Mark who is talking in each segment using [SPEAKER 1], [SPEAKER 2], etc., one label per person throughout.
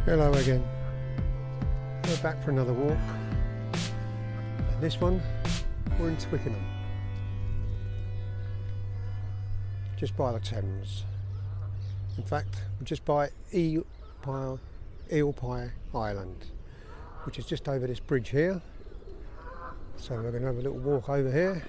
[SPEAKER 1] Hello again. We're back for another walk. And this one, we're in Twickenham. Just by the Thames. In fact, we're just by Eel Pie Island, which is just over this bridge here. So we're going to have a little walk over here.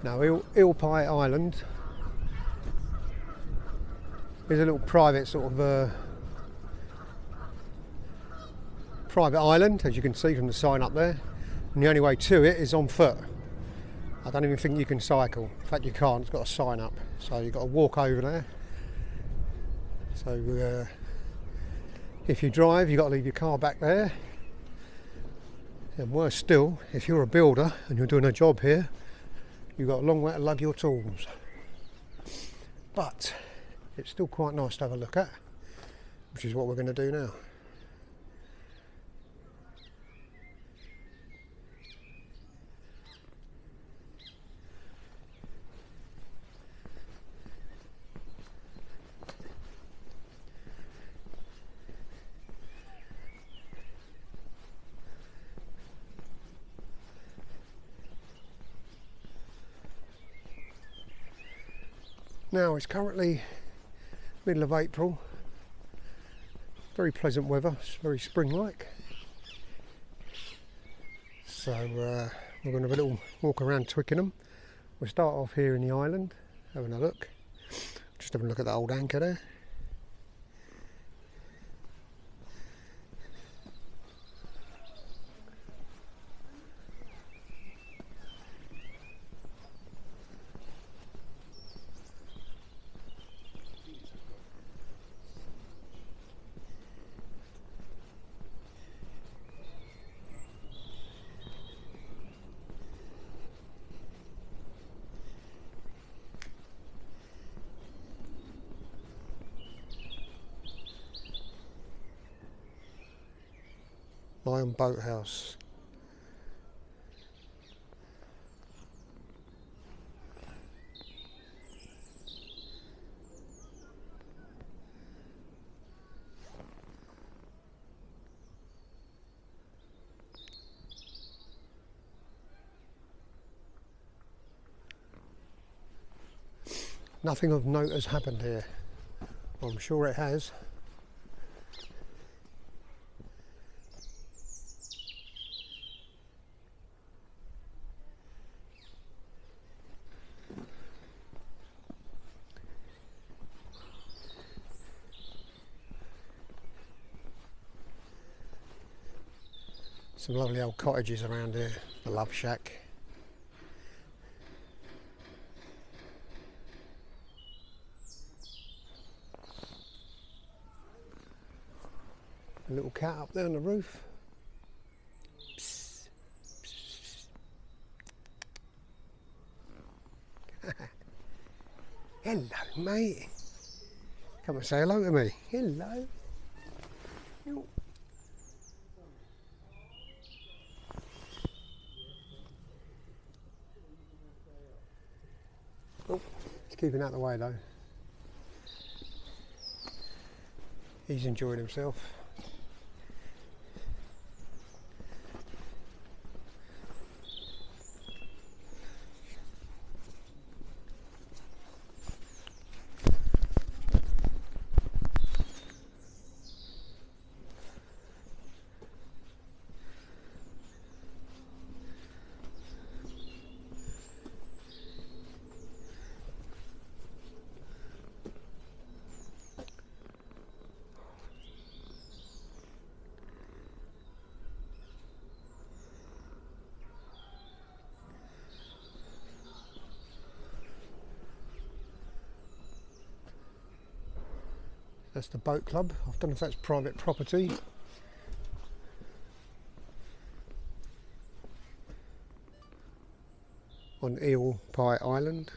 [SPEAKER 1] Now, Eel Pie Island is a little private sort of private island, as you can see from the sign up there, and the only way to it is on foot. I don't even think you can cycle. In fact, you can't. It's got a sign up, so you've got to walk over there. So if you drive, you've got to leave your car back there. And worse still, if you're a builder and you're doing a job here, you've got a long way to lug your tools. But it's still quite nice to have a look at, which is what we're going to do now. Now it's currently middle of April, very pleasant weather, it's very spring-like. So we're going to have a little walk around Twickenham. We'll start off here in the island, having a look. Just having a look at that old anchor there. Lion Boathouse. Nothing of note has happened here. Well, I'm sure it has. Some lovely old cottages around here, the Love Shack. A little cat up there on the roof. Psst. Psst. Hello, mate. Come and say hello to me. Hello. Oh, he's keeping out of the way though. He's enjoying himself. That's the boat club. I don't know if that's private property. On Eel Pie Island.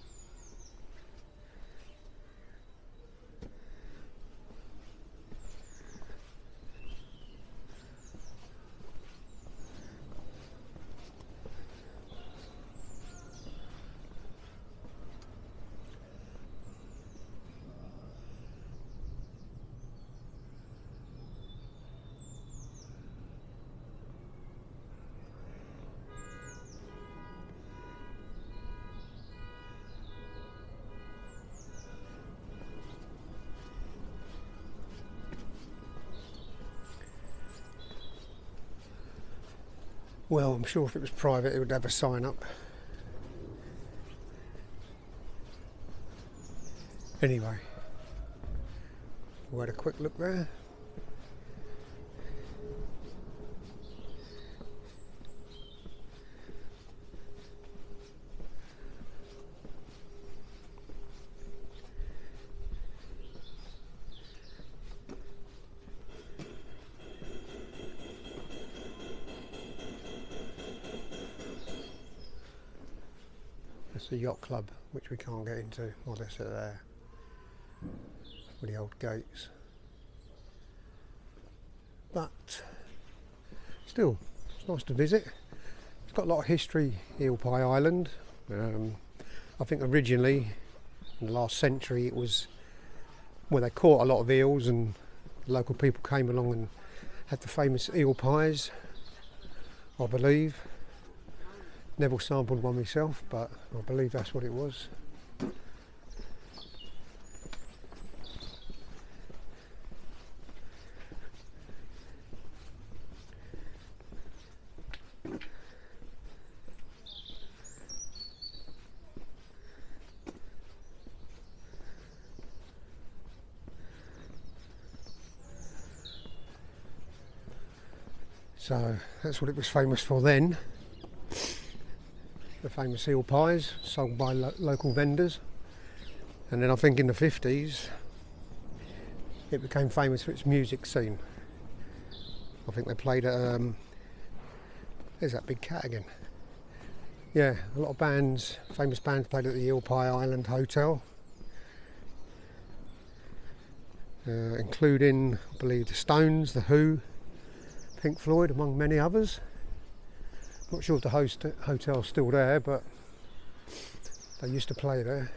[SPEAKER 1] Well, I'm sure if it was private it would have a sign up. Anyway, we had a quick look there. That's the yacht club, which we can't get into. Well, that's it there, with the old gates. But still, it's nice to visit. It's got a lot of history, Eel Pie Island. I think originally, in the last century, it was where they caught a lot of eels, and local people came along and had the famous eel pies, I believe. Never sampled one myself, but I believe that's what it was. So that's what it was famous for then. The famous eel pies sold by local vendors, and then I think in the 50s it became famous for its music scene. I think they played at there's that big cat again. Yeah, a lot of bands, famous bands, played at the Eel Pie Island Hotel, including, I believe, the Stones, the Who, Pink Floyd, among many others. Not sure if the hotel's still there, but they used to play there.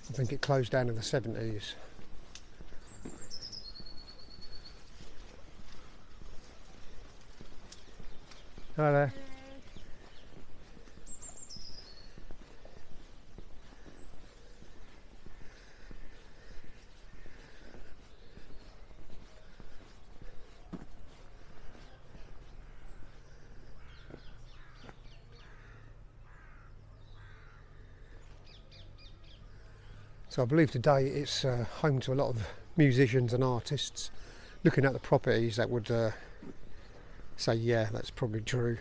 [SPEAKER 1] I think it closed down in the 70s. Hi there. So I believe today it's home to a lot of musicians and artists. Looking at the properties, that would say, yeah, that's probably true.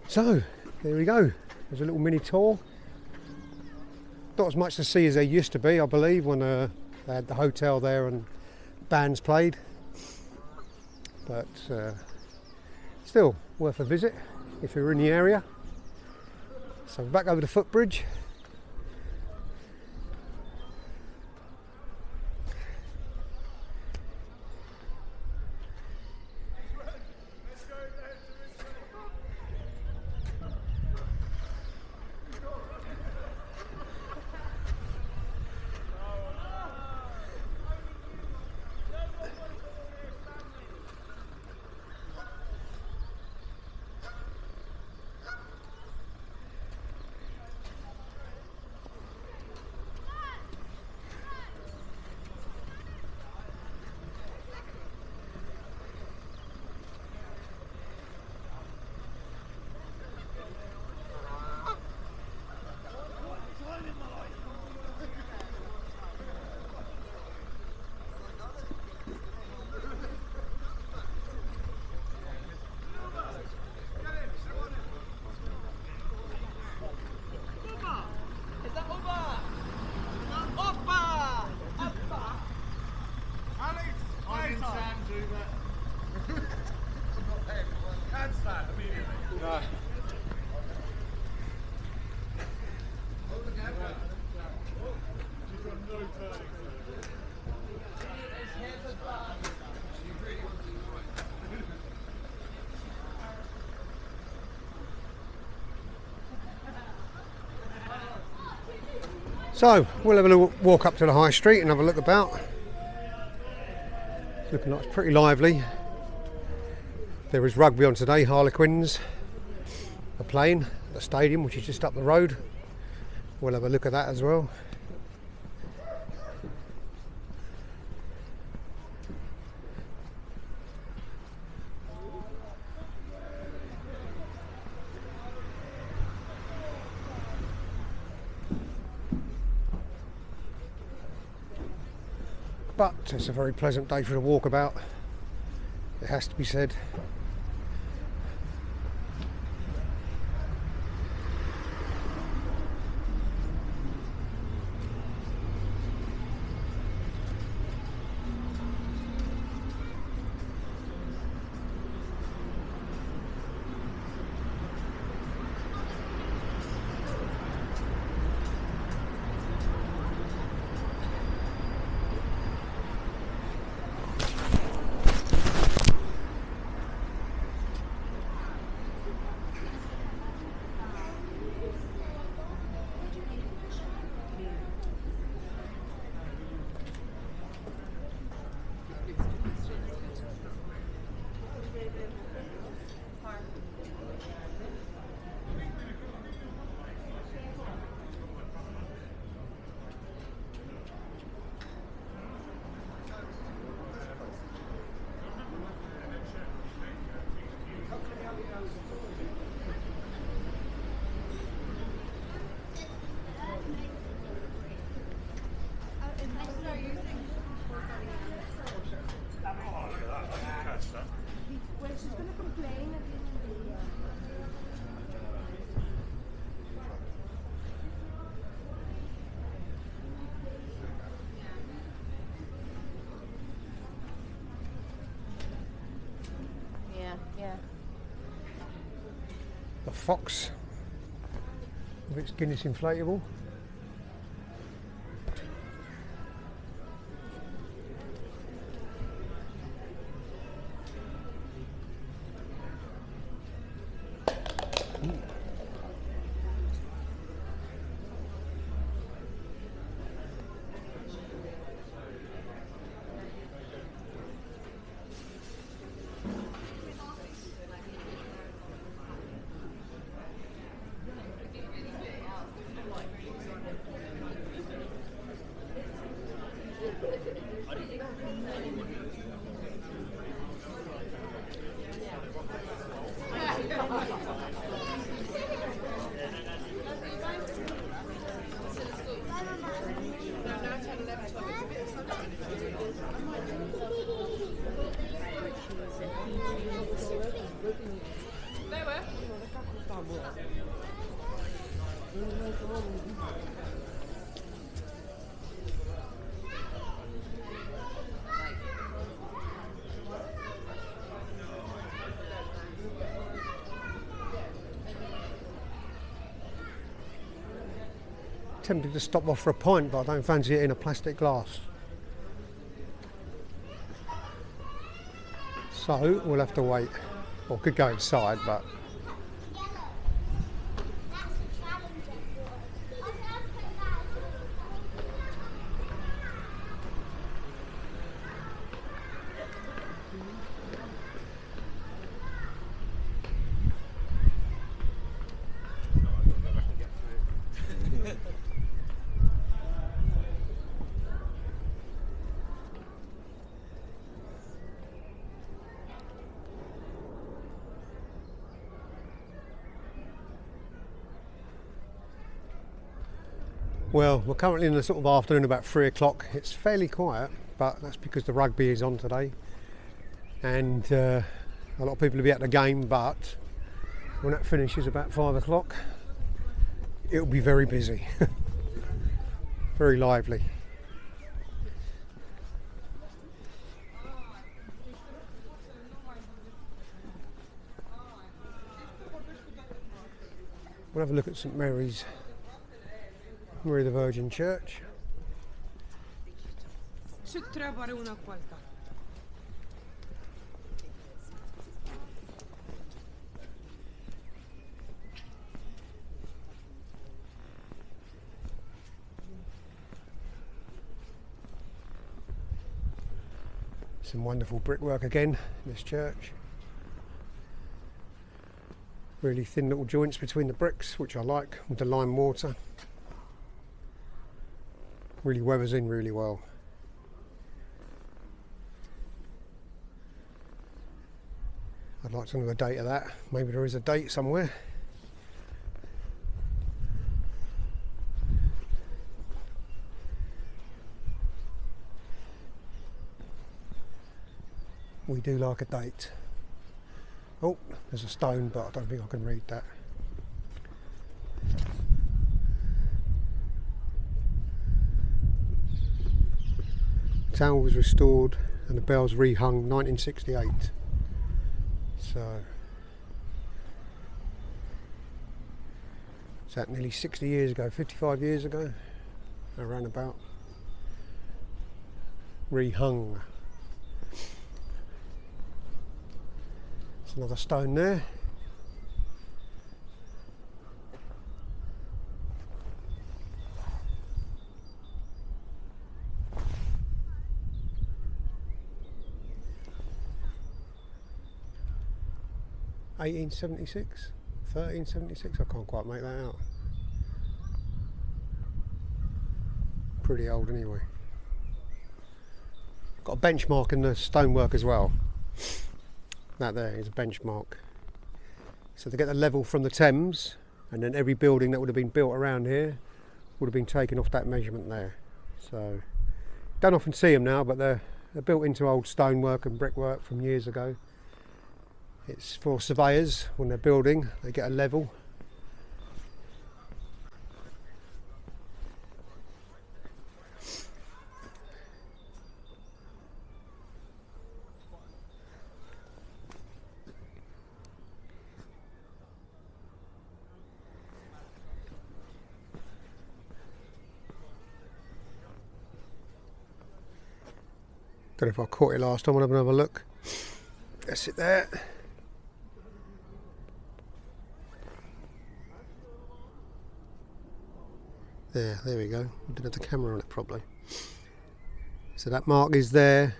[SPEAKER 1] So, there we go. There's a little mini tour. Not as much to see as there used to be, I believe, when they had the hotel there and bands played. But still, worth a visit if you're in the area. So back over the footbridge. So we'll have a little walk up to the high street and have a look about. It's looking like it's pretty lively. There is rugby on today. Harlequins are playing at the stadium, which is just up the road. We'll have a look at that as well. But it's a very pleasant day for a walkabout, it has to be said. The Fox with its Guinness inflatable. Tempted to stop off for a pint, but I don't fancy it in a plastic glass. So we'll have to wait. Or could go inside, but well, we're currently in the sort of afternoon, about 3 o'clock. It's fairly quiet, but that's because the rugby is on today, and a lot of people will be at the game. But when that finishes about 5 o'clock, it'll be very busy, very lively. We'll have a look at St Mary's. Mary the Virgin Church. Some wonderful brickwork again in this church. Really thin little joints between the bricks, which I like, with the lime mortar. Really weathers in really well. I'd like to know the date of that. Maybe there is a date somewhere. We do like a date. Oh, there's a stone, but I don't think I can read that. The tower was restored and the bells rehung 1968. So, is that nearly 60 years ago, 55 years ago? Around about. Rehung. Another stone there. (1876), 1376. I can't quite make that out. Pretty old anyway. Got a benchmark in the stonework as well. That there is a benchmark. So they get the level from the Thames, and then every building that would have been built around here would have been taken off that measurement there. So don't often see them now, but they're built into old stonework and brickwork from years ago. It's for surveyors when they're building, they get a level. Don't know if I caught it last time, I'll have another look. That's it there. There we go. I didn't have the camera on it properly. So that mark is there.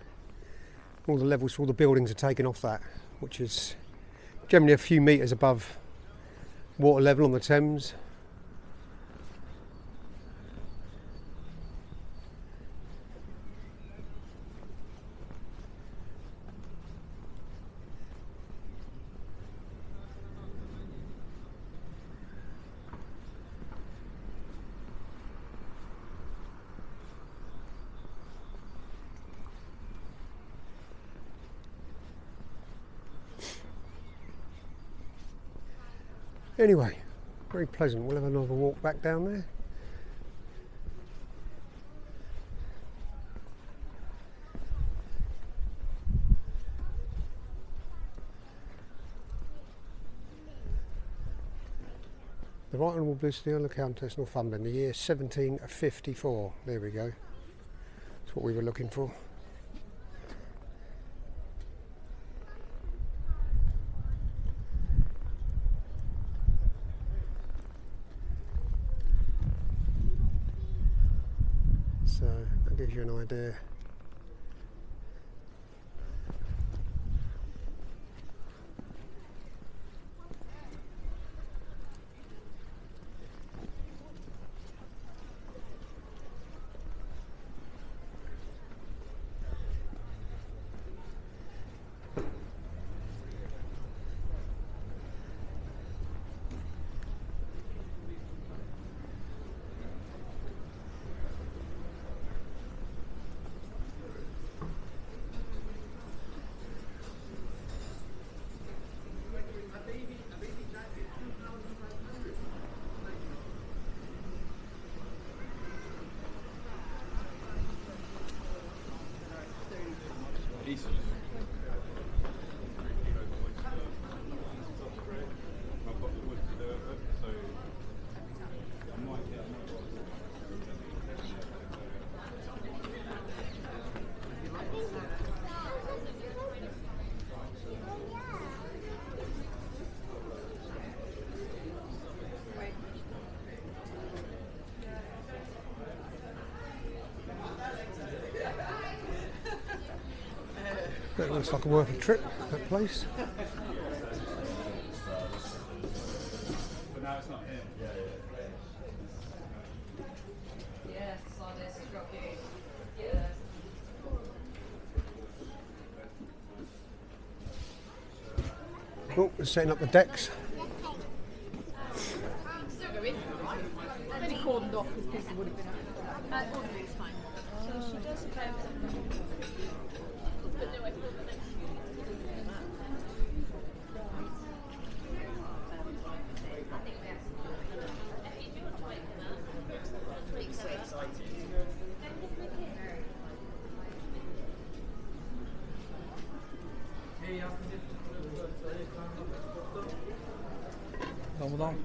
[SPEAKER 1] All the levels for all the buildings are taken off that, which is generally a few metres above water level on the Thames. Anyway, very pleasant. We'll have another walk back down there. The Right Honourable Bliss the Countess Northumberland, the year 1754. There we go. That's what we were looking for. So that gives you an idea. Looks like a worth a trip, that place. Oh, we're setting up the decks.
[SPEAKER 2] Really cordoned off because people would have been ordinary is fine. So she does
[SPEAKER 3] Ramadan.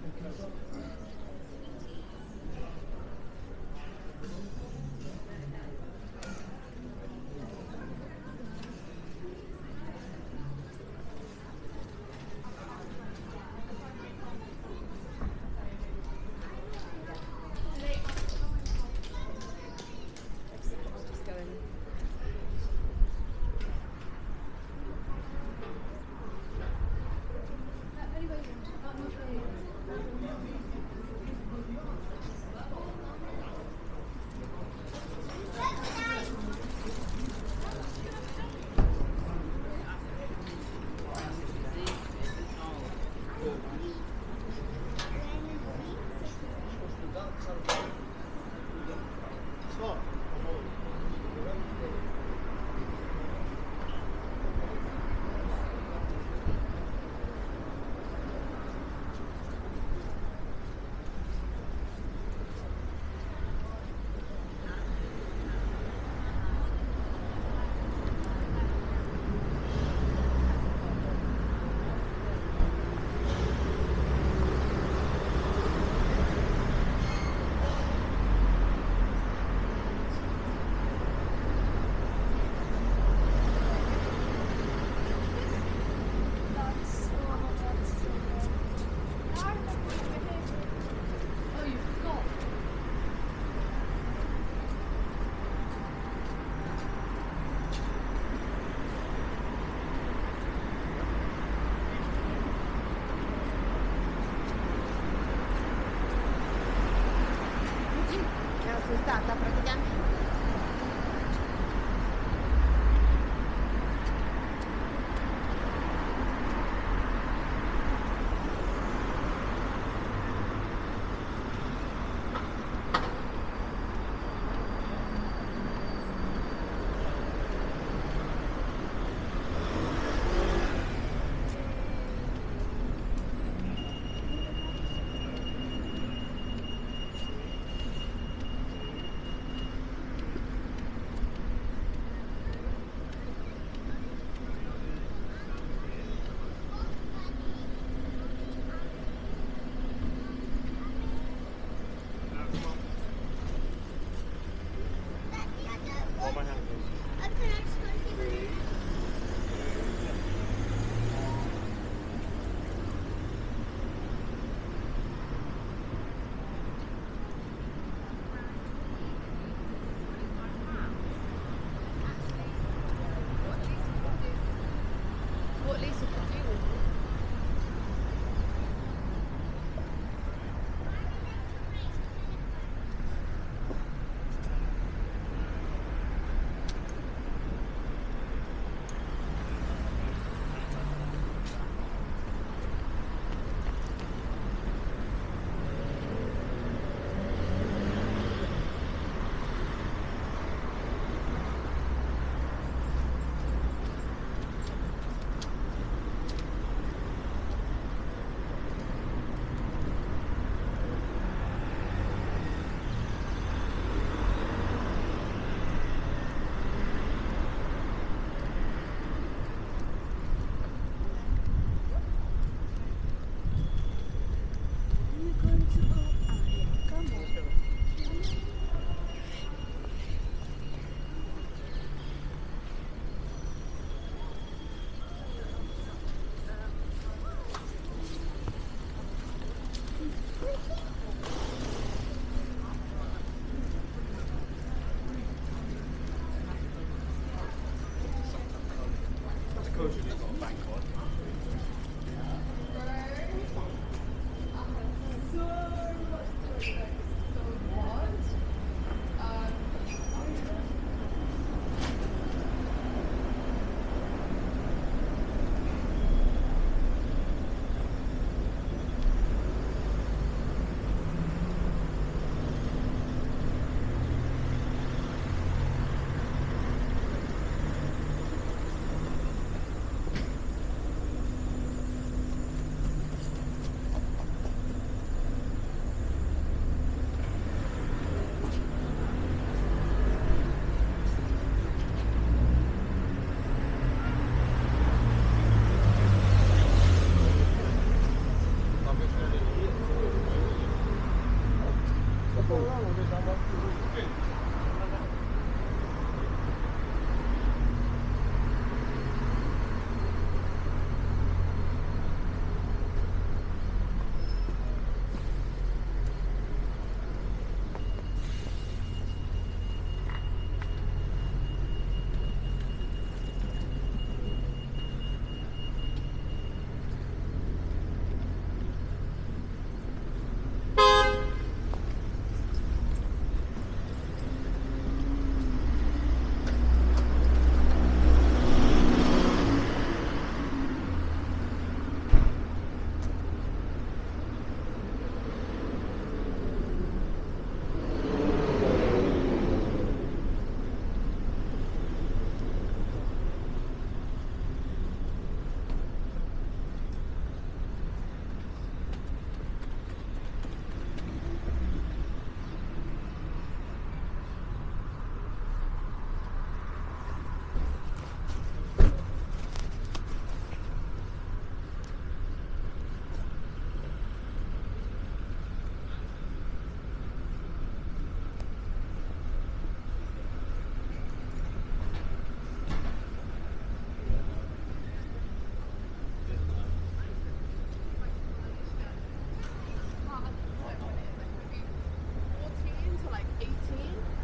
[SPEAKER 2] 14 to like 18.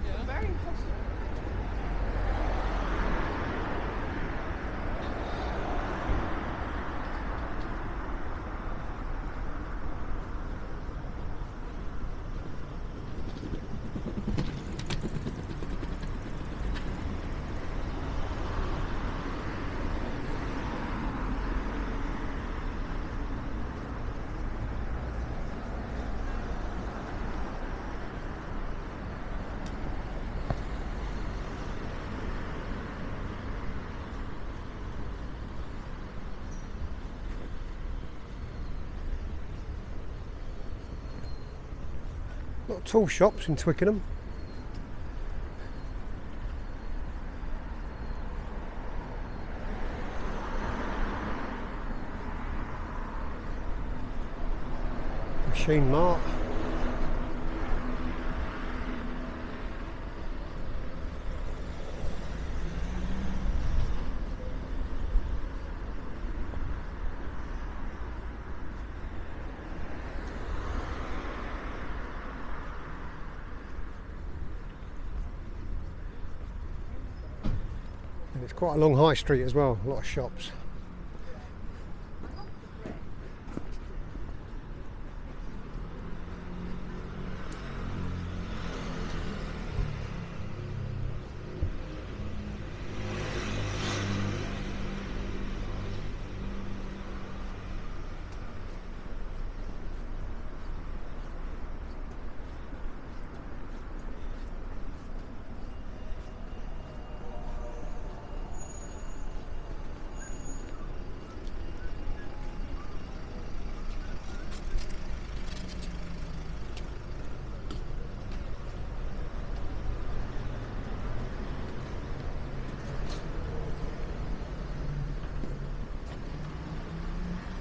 [SPEAKER 2] Yeah. Very impressive.
[SPEAKER 1] A lot of tool shops in Twickenham. Machine Mart. And it's quite a long high street as well, a lot of shops.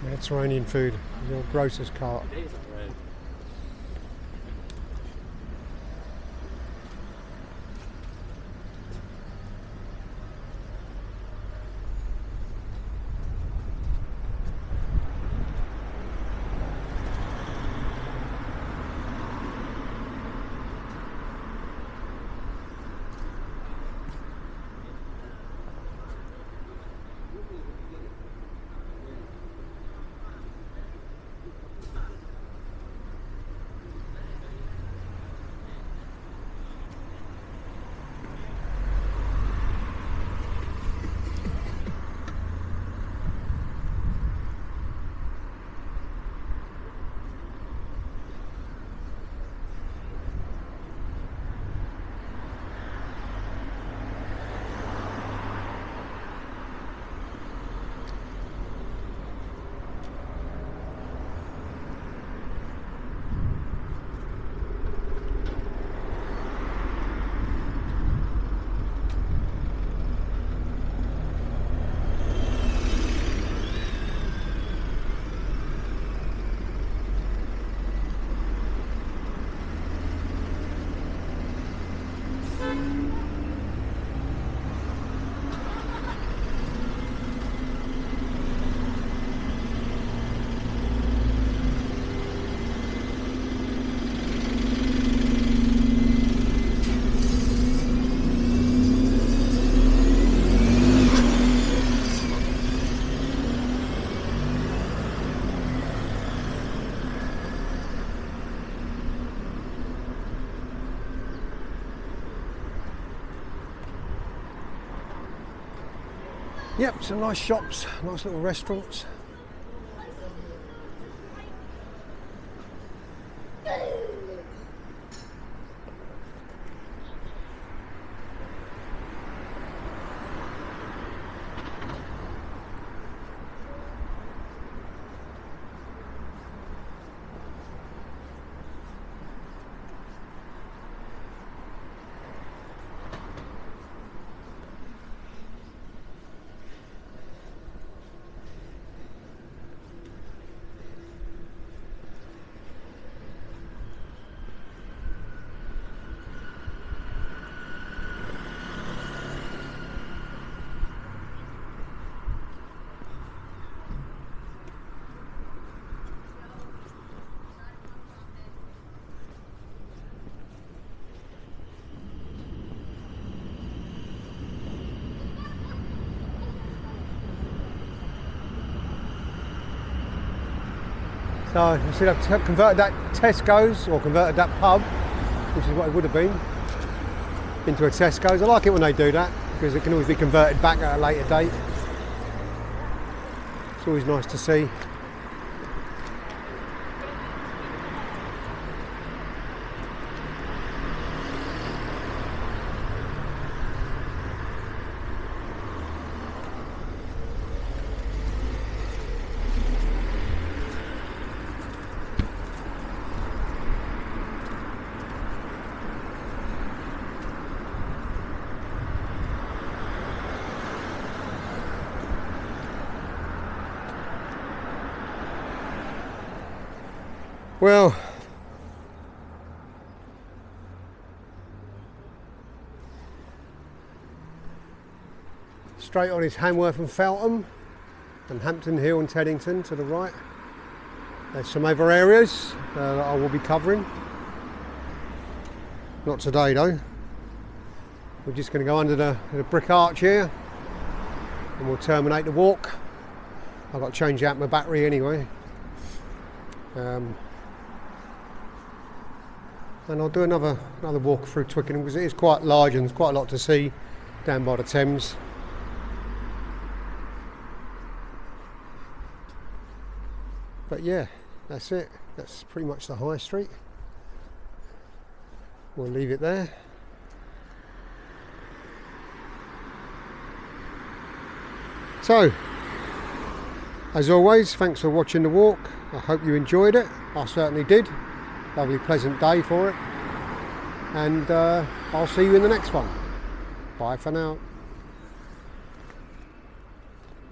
[SPEAKER 1] Mediterranean food, your grocer's cart. Yep, some nice shops, nice little restaurants. So you see I've converted that Tesco's, or converted that pub, which is what it would have been, into a Tesco's. I like it when they do that, because it can always be converted back at a later date. It's always nice to see. Well, straight on is Hanworth and Feltham, and Hampton Hill and Teddington to the right. There's some other areas that I will be covering. Not today though. We're just going to go under the brick arch here and we'll terminate the walk. I've got to change out my battery anyway. And I'll do another walk through Twickenham, because it is quite large and there's quite a lot to see down by the Thames. But yeah, that's it. That's pretty much the high street. We'll leave it there. So, as always, thanks for watching the walk. I hope you enjoyed it. I certainly did. Lovely pleasant day for it, and I'll see you in the next one. Bye for now.